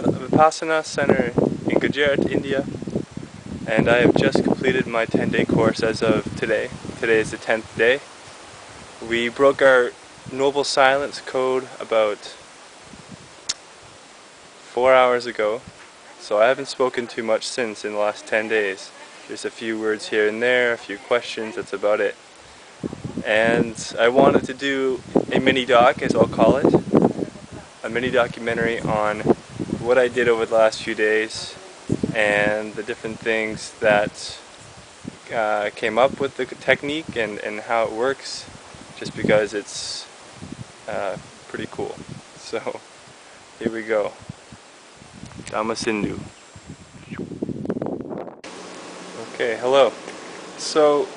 Vipassana Center in Gujarat, India, and I have just completed my 10-day course as of today. Today is the 10th day. We broke our Noble Silence code about 4 hours ago, so I haven't spoken too much since in the last 10 days. Just a few words here and there, a few questions, that's about it. And I wanted to do a mini-doc, as I'll call it, a mini-documentary on what I did over the last few days and the different things that came up with the technique and how it works, just because it's pretty cool. So here we go. Dhamma Sindhu. Okay, hello. So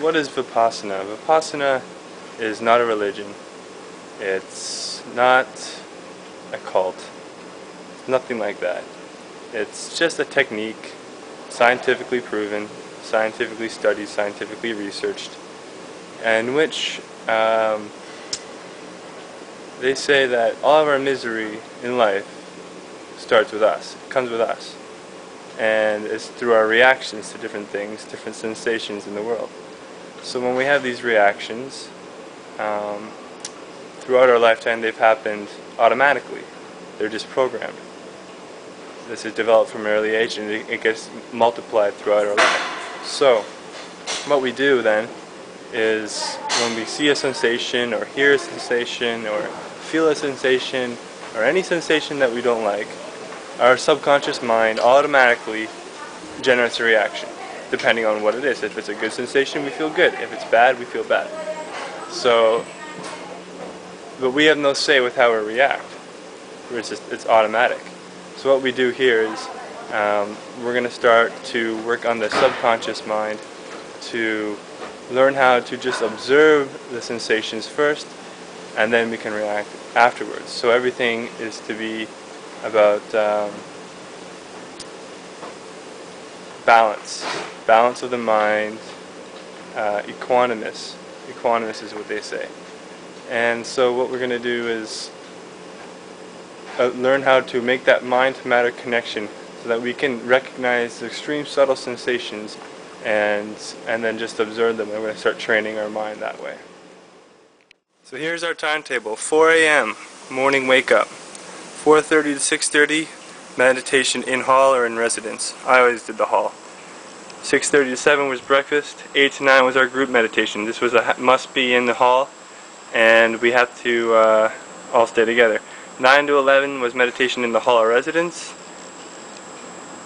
what is Vipassana? Vipassana is not a religion. It's not a cult. Nothing like that. It's just a technique, scientifically proven, scientifically studied, scientifically researched, in which they say that all of our misery in life starts with us, comes with us, and it's through our reactions to different things, different sensations in the world. So when we have these reactions, throughout our lifetime they've happened automatically. They're just programmed. This is developed from an early age, and it gets multiplied throughout our life. So what we do then is, when we see a sensation or hear a sensation or feel a sensation or any sensation that we don't like, our subconscious mind automatically generates a reaction depending on what it is. If it's a good sensation, we feel good. If it's bad, we feel bad. So, but we have no say with how we react. It's automatic. So what we do here is we're going to start to work on the subconscious mind to learn how to just observe the sensations first, and then we can react afterwards. So everything is to be about balance of the mind, equanimous is what they say. And so what we're going to do is learn how to make that mind-to-matter connection so that we can recognize the extreme subtle sensations and then just observe them. And we're going to start training our mind that way. So here's our timetable. 4 a.m. morning wake up. 4:30 to 6:30 meditation in hall or in residence. I always did the hall. 6:30 to 7 was breakfast. 8 to 9 was our group meditation. This was a must be in the hall, and we had to all stay together. 9 to 11 was meditation in the hall or residence.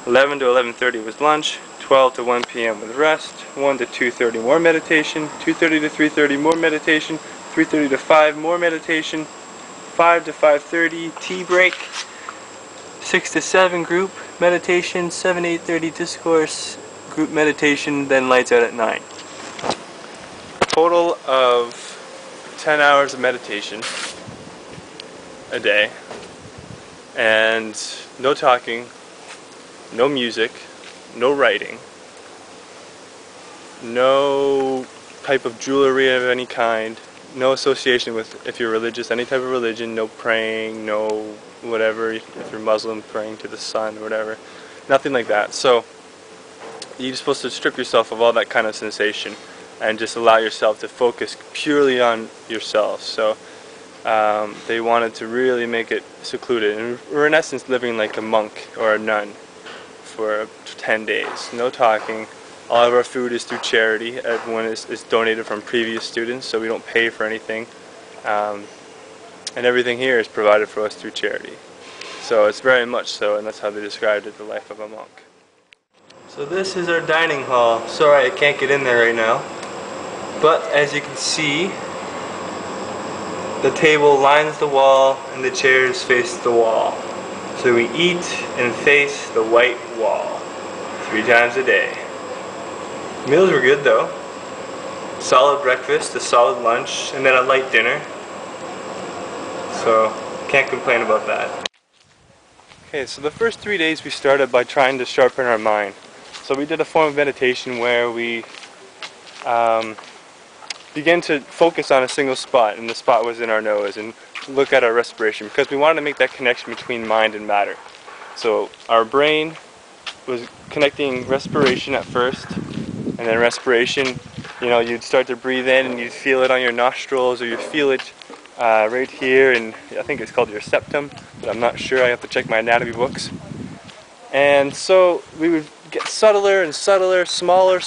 11 to 11:30 was lunch. 12 to 1 p.m. was rest. 1 to 2:30 more meditation. 2:30 to 3:30 more meditation. 3:30 to 5 more meditation. 5 to 5:30 tea break. 6 to 7 group meditation. 7 to 8:30 discourse group meditation. Then lights out at 9. Total of 10 hours of meditation a day, and no talking, no music, no writing, no type of jewelry of any kind, no association with, if you're religious, any type of religion, no praying, no whatever, if you're Muslim, praying to the sun or whatever, nothing like that. So you're supposed to strip yourself of all that kind of sensation and just allow yourself to focus purely on yourself. So they wanted to really make it secluded, and we're in essence living like a monk or a nun for 10 days. No talking. All of our food is through charity. Everyone is donated from previous students, so we don't pay for anything. And everything here is provided for us through charity. So it's very much so, and that's how they described it, the life of a monk. So this is our dining hall. Sorry I can't get in there right now. But as you can see, the table lines the wall and the chairs face the wall. So we eat and face the white wall 3 times a day. Meals were good though. Solid breakfast, a solid lunch, and then a light dinner. So can't complain about that. Okay, so the first 3 days we started by trying to sharpen our mind. So we did a form of meditation where we began to focus on a single spot, and the spot was in our nose, and look at our respiration, because we wanted to make that connection between mind and matter. So our brain was connecting respiration at first, and then respiration, you'd start to breathe in and you'd feel it on your nostrils, or you'd feel it right here, and I think it's called your septum, but I'm not sure, I have to check my anatomy books. And so we would get subtler and subtler, smaller,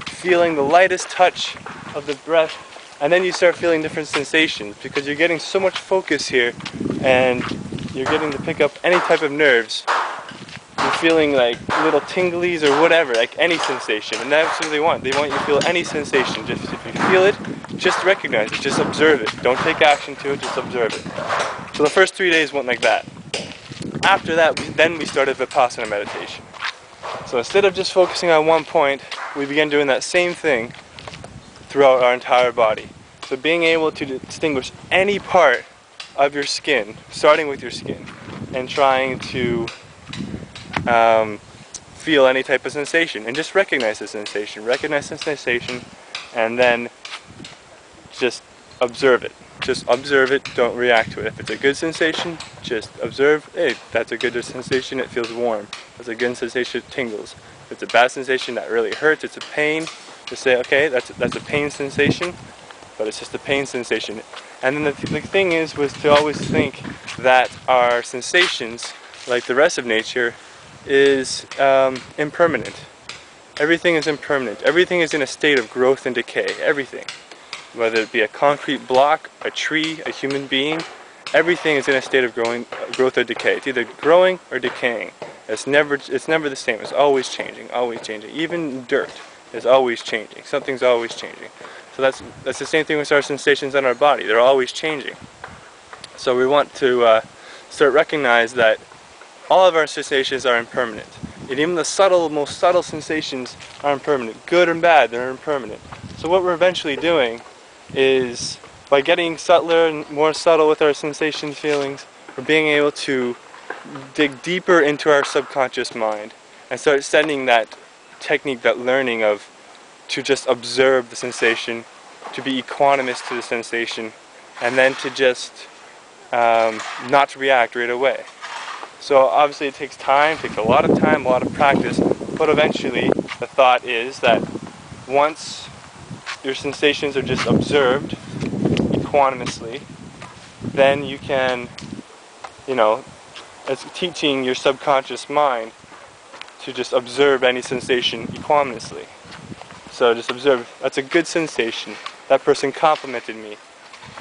feeling the lightest touch of the breath, and then you start feeling different sensations, because you're getting so much focus here, and you're getting to pick up any type of nerves. You're feeling like little tinglies or whatever, like any sensation, and that's what they want. They want you to feel any sensation. Just if you feel it, just recognize it, just observe it. Don't take action to it, just observe it. So the first 3 days went like that. After that, then we started Vipassana meditation. So instead of just focusing on one point, we began doing that same thing throughout our entire body. So being able to distinguish any part of your skin, starting with your skin, and trying to feel any type of sensation, and just recognize the sensation, and then just observe it. Just observe it, don't react to it. If it's a good sensation, just observe, hey, that's a good sensation, it feels warm. That's a good sensation, it tingles. If it's a bad sensation, that really hurts, it's a pain, just say, okay, that's a pain sensation, but it's just a pain sensation. And then the thing was to always think that our sensations, like the rest of nature, is impermanent. Everything is impermanent. Everything is in a state of growth and decay. Everything. Whether it be a concrete block, a tree, a human being, everything is in a state of growth or decay. It's either growing or decaying. It's never the same. It's always changing, always changing. Even dirt is always changing. Something's always changing. So that's the same thing with our sensations in our body. They're always changing. So we want to start recognize that all of our sensations are impermanent. And even the most subtle sensations are impermanent. Good and bad, they're impermanent. So what we're eventually doing is, by getting subtler and more subtle with our sensation feelings, we're being able to dig deeper into our subconscious mind and start sending that technique, that learning of to just observe the sensation, to be equanimous to the sensation, and then to just not react right away. So obviously it takes time, takes a lot of time, a lot of practice, but eventually the thought is that once your sensations are just observed equanimously, then you can, it's teaching your subconscious mind to just observe any sensation equanimously. So just observe, that's a good sensation, that person complimented me,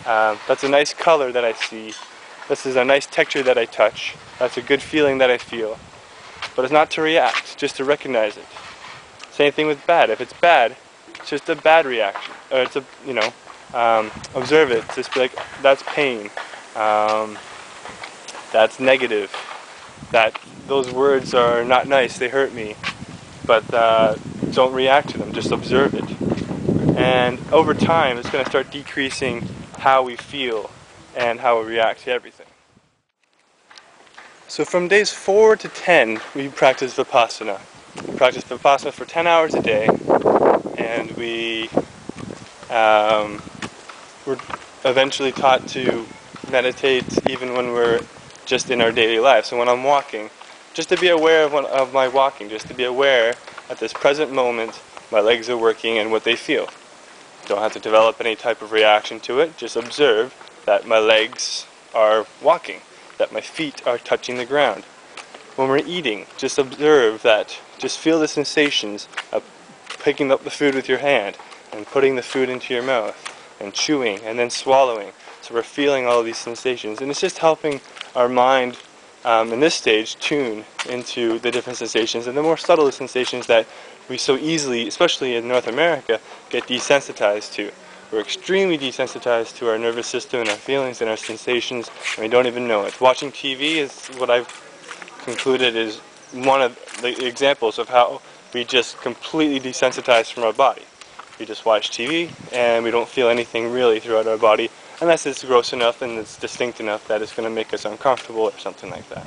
that's a nice color that I see, this is a nice texture that I touch, that's a good feeling that I feel. But it's not to react, just to recognize it. Same thing with bad. If it's bad, it's just a bad reaction. Or it's observe it, just be like, that's pain, that's negative, those words are not nice, they hurt me. But don't react to them, just observe it. And over time, it's going to start decreasing how we feel and how we react to everything. So from days 4 to 10, we practice Vipassana. We practice Vipassana for 10 hours a day, and we were eventually taught to meditate even when we're just in our daily life. So when I'm walking, just to be aware of my walking, just to be aware at this present moment, my legs are working and what they feel. Don't have to develop any type of reaction to it, just observe that my legs are walking, that my feet are touching the ground. When we're eating, just observe that, just feel the sensations of picking up the food with your hand and putting the food into your mouth and chewing and then swallowing. So we're feeling all these sensations, and it's just helping our mind in this stage tune into the different sensations and the more subtle sensations that we so easily, especially in North America, get desensitized to. We're extremely desensitized to our nervous system and our feelings and our sensations, and we don't even know it. Watching TV is what I've concluded is one of the examples of how we just completely desensitize from our body. We just watch TV and we don't feel anything really throughout our body unless it's gross enough and it's distinct enough that it's going to make us uncomfortable or something like that.